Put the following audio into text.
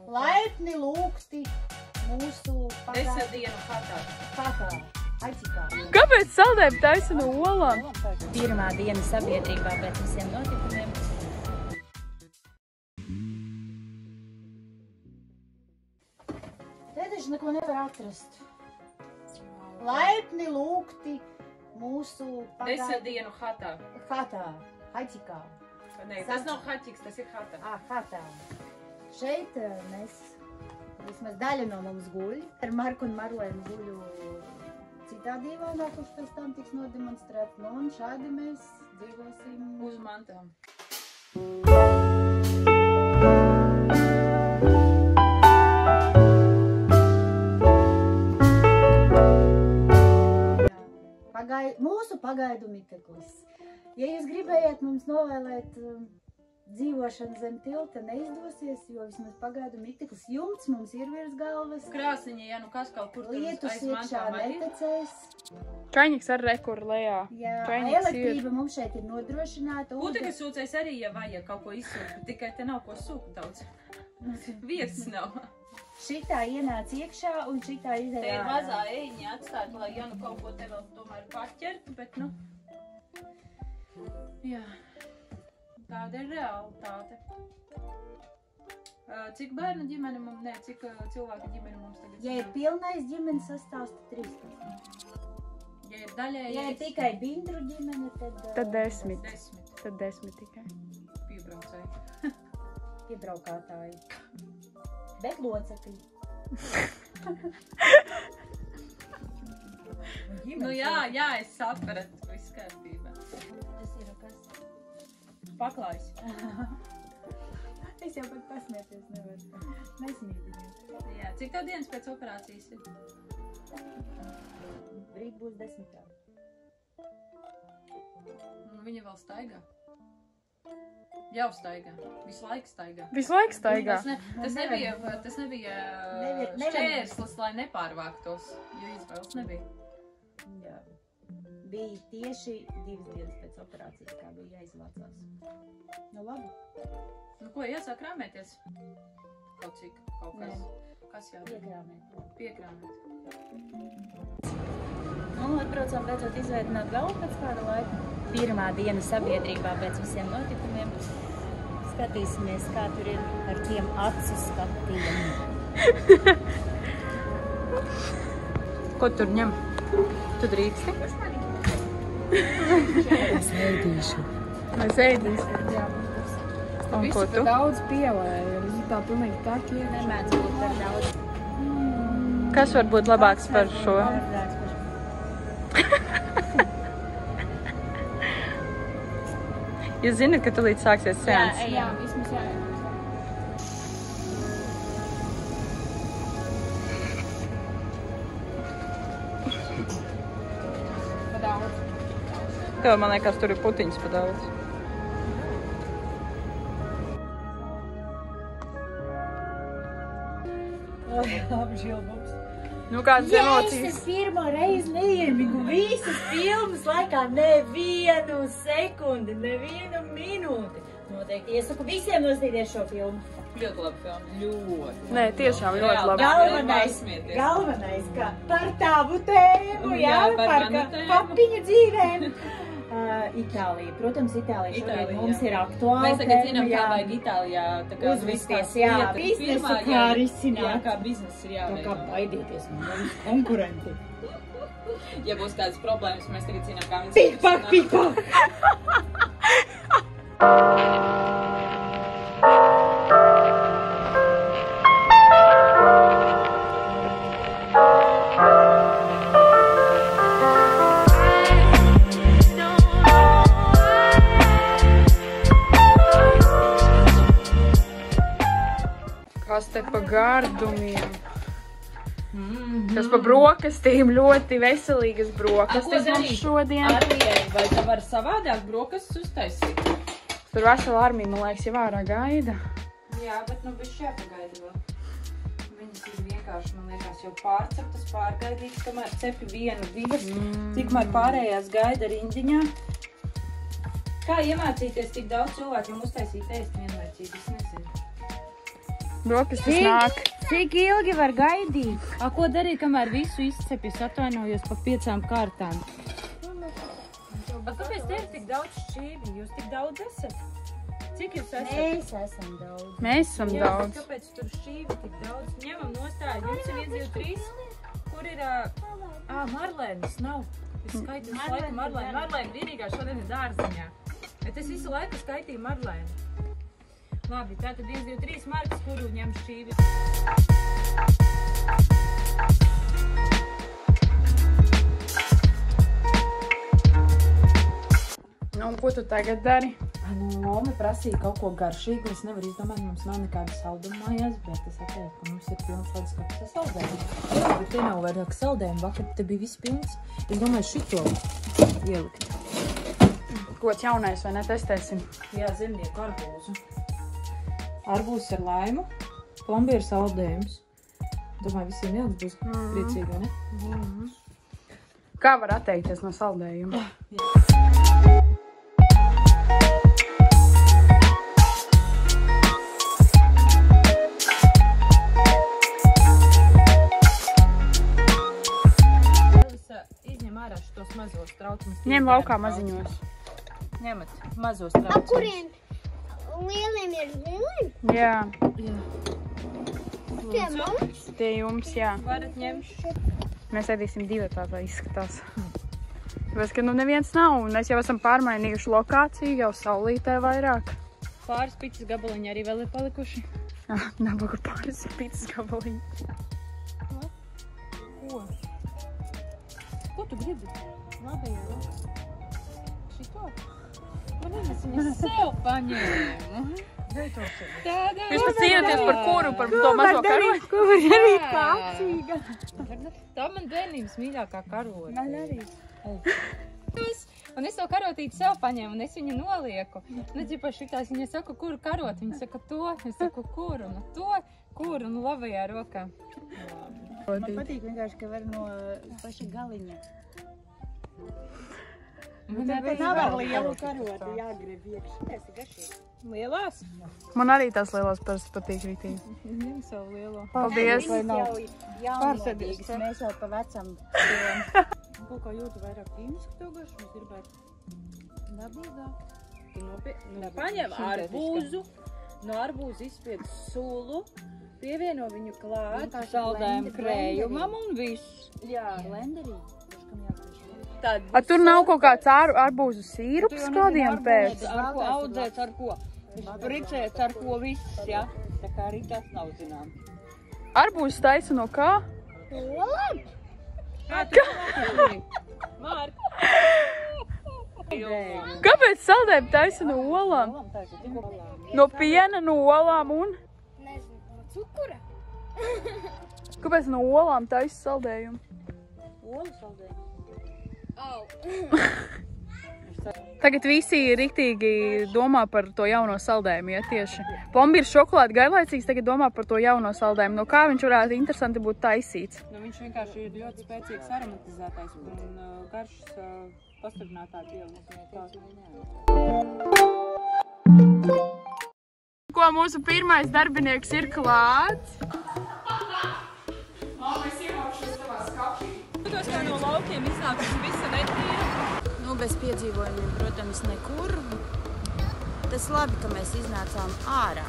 Laipni lūgti mūsu 10 dienu hatā. Haitsikā. Kāpēc saldējumu taisa no olām? Pirmā diena sabiedrībā pēc visiem notikumiem. Te taču neko nevar atrast. Laipni lūgti mūsu 10 dienu hatā. Haitsikā. Nē, tas nav haķiks, tas ir hatā. Hatā. Šeit mēs, vismaz daļa no mums guļ. Ar Marku un Marlēnu guļu citā dīvainā, kurš pēc tam tiks nodemonstrēts. Nu, un šādi mēs dzīvosim Uz mantām. Mūsu pagaidu miteklis. Ja jūs gribējāt mums novēlēt dzīvošanu zem tilta, neizdosies, jo vismaz pagaidu miteklis jumts mums ir virs galvas. Krāsiņa, ja nu kas kaut kur tur Lietus iekšā netecēs. Čaņiks ar rekur lejā. Jā, elektrība mums šeit ir nodrošināta. Putekļu sūcējs arī, ja vajag kaut ko izsūkt, tikai te nav ko sūkt daudz. Vietas nav. Šitā ienāca iekšā un šitā izējā. Te ir mazā eņa atstāta, lai ja nu kaut ko te vēl tomēr paķertu, bet nu... Jā, tāda ir realitāte. Cik bērnu ģimene mums, ne, cik cilvēku ģimene mums tagad? Ja ir pilnais ģimenes sastāvs, tad 13. Ja ir daļēji... Ja ir tikai bindru ģimene, Tad 10. Tad 10 tikai. Piebraucēji. Piebraukātāji. Bet locekļi. Nu jā, es sapratu, viss kārtībā. Tas ir kas? Paklājs. Es jau pat pasmieties nevaru. Nesmīdiņot. Jā, cik tev dienas pēc operācijas ir? Rīt būs 10. Viņa vēl staigā. Jau staigā. Visu laiku staigā. Visu laiku staigā. Tas nebija šķērslis, lai nepārvāktos, jo izvēles nebija. Jā. Bija tieši 2 dienas pēc operācijas, kā bija jāizvācās. Nu labi. Nu ko, jāsāk krāmēties? Kaut cik, kaut kas. Nē. Kas jau? Piekrāmēt. Nu, atbraucām beidzot izveidināt galvu pēc kāda laika. Pirmā diena sabiedrībā pēc visiem notikumiem. Skatīsimies, kā tur ir ar tiem acu skatiem. Ko tur ņem? Tu drīksti? Es ēdīšu. Mēs ēdīsim. Jā. Un ko tu? Daudz pielēja, tā pilnīgi tā kiek. Nemēdz būt par daudz. Kas var būt labāks par šo? Jūs zināt, ka tu līdz sāksies seans? Jā, vismaz jā. Pa daudz. Tev, man liekas, tur ir putiņas pa daudz. Apžilbums. Nu, kādas emocijas? Es pirmo reizi neiemigu visas filmas laikā nevienu sekundi, nevienu minūti. Noteikti iesaku visiem nostīties šo filmu. Ļoti labi filma. Ļoti. Nē, tiešām ļoti labi. Galvenais, ka par tavu tēmu, jā, par papiņu dzīvēm. Itālija. Protams, Itālija šobrīd mums ir aktuāla. Mēs tagad zinām, kā vajag Itālijā uzvesties, jā, biznesu kā risināt. Jā, kā biznes ir jāveido. Tā kā baidīties no mums konkurenti. Ja būs kādas problēmas, mēs tagad zinām, kā viņas Pikpak, pikpak! Kas te pa gardumiem? Kas pa brokastīm, ļoti veselīgas brokastis mums šodien. Armijai, vai tu vari savādāk brokastis uztaisīt? Tur vesela armija, man liekas, jau ārā gaida. Jā, bet nu bez šā pagaida vēl. Viņas ir vienkārši, man liekas, jau pārceptas, pārgaidītas, kamēr cepi 1, 2, tikmēr pārējās gaida rindiņā. Kā iemācīties tik daudz cilvēkiem uztaisīt ēst vienlaicīgi, es nezinu. Brokastis nāk. Cik ilgi var gaidīt? Ko darīt, kamēr visu izcepi? Es atvainojos pa 5 kārtām. Kāpēc te ir tik daudz šķīvi? Jūs tik daudz esat? Cik jūs esat? Mēs esam daudz. Mēs esam daudz. Kāpēc tur šķīvi tik daudz? Ņemam nostāju. Jums ir 1, 2, 3. Kur ir... Marlēnas nav. Es skaitu visu laiku Marlēnu. Marlēna vienīgā šodien ir dārziņā. Bet es visu laiku skaitīju Marlēnu. Labi, tātad 1, 2, 3 markas, kuru ņem šķīvi. Un ko tu tagad dari? Lome prasīja kaut ko garšīgu. Es nevaru izdomāt, mums nav nekāda salduma mājās, bet es atceru, ka mums ir pilns leduskapis ar saldējumu. Bet te nav vairāk saldējumu. Vakar te bija viss pilns. Es domāju, šito ielikt. Kods jaunais vai netestēsim? Jā, zemnieku arbūzu. Arbūzs ar laimu, plombieru saldējums. Domāju, visiem ielikt būs priecīgi, vai ne? Kā var atteikties no saldējuma? Izņem ārā šitos mazos traukumus. Ņem laukā maziņos. Ņemat mazos traukumus. Kuriem lieliem ir lieliem? Jā, Tie mums? tie jums, jā. Varat ņemt. Mēs ēdīsim 2, tā izskatās. Tāpēc, ka neviens nav, un mēs jau esam pārmainījuši lokāciju, jau saulītē vairāk. Pāris pitas gabaliņi arī vēl ir palikuši. Jā, nabaga pāris pitas gabaliņi. Ko? Ko tu gribi? Labi, jā. Šito? Es viņu sev paņēmu. Jūs pat cīnoties par kuru, par to mazo karoti? Ko var darīt kāpcīga? Tā man bērnības mīļākā karota. Man arī. Un es to karotīti sev paņēmu, un es viņu nolieku. Nedzipa šitās, viņa saka, kuru karot? Viņa saka, to. Es saku, kuru? Nu, to, kuru? Nu, labajā rokā. Man patīk vienkārši, ka var no paša galiņa. Tāpēc nav ar lielu karotu jāgrib iekšā. Tas ir garšīgi. Lielās? Man arī tās lielās parasti patīk rītīgi. Ņem savu lielo. Paldies! Mēs jau jaunmodīgas, mēs jau pa vecam diem. Kaut kā jūtu vairāk ķīmisku to garšu, mēs gribētu dabīgāk. Paņem arbūzu, no arbūza izspied sulu, pievieno viņu klāt, saldējumu krējumam un viss. Jā, blenderī. A, tur nav kaut kāds arbūzu sīrups kādiem pēc? Ar ko audzēt, ar ko spricēt, ar ko viss, ja? Tā kā arī tas nav zinām. Arbūzu taisa no kā? Mārk! Kāpēc saldējumu taisa no olām? No piena, no olām un? Nezinu, no cukura. Kāpēc no olām taisa saldējumu? Olu saldējumu. Tagad visi riktīgi domā par to jauno saldējumu, ja tieši. Plombīrs šokolāde garlaicīgs tagad domā par to jauno saldējumu. No kā viņš varētu interesanti būt taisīts? Nu, viņš vienkārši ir ļoti spēcīgs aromatizētais un garšas pastiprinātāji pielikums. Ko mūsu pirmais darbinieks ir klāts? Tos kā no laukiem iznākas visa netīra. Nu, bez piedzīvojumiem, protams, nekur. Tas labi, ka mēs iznācām ārā.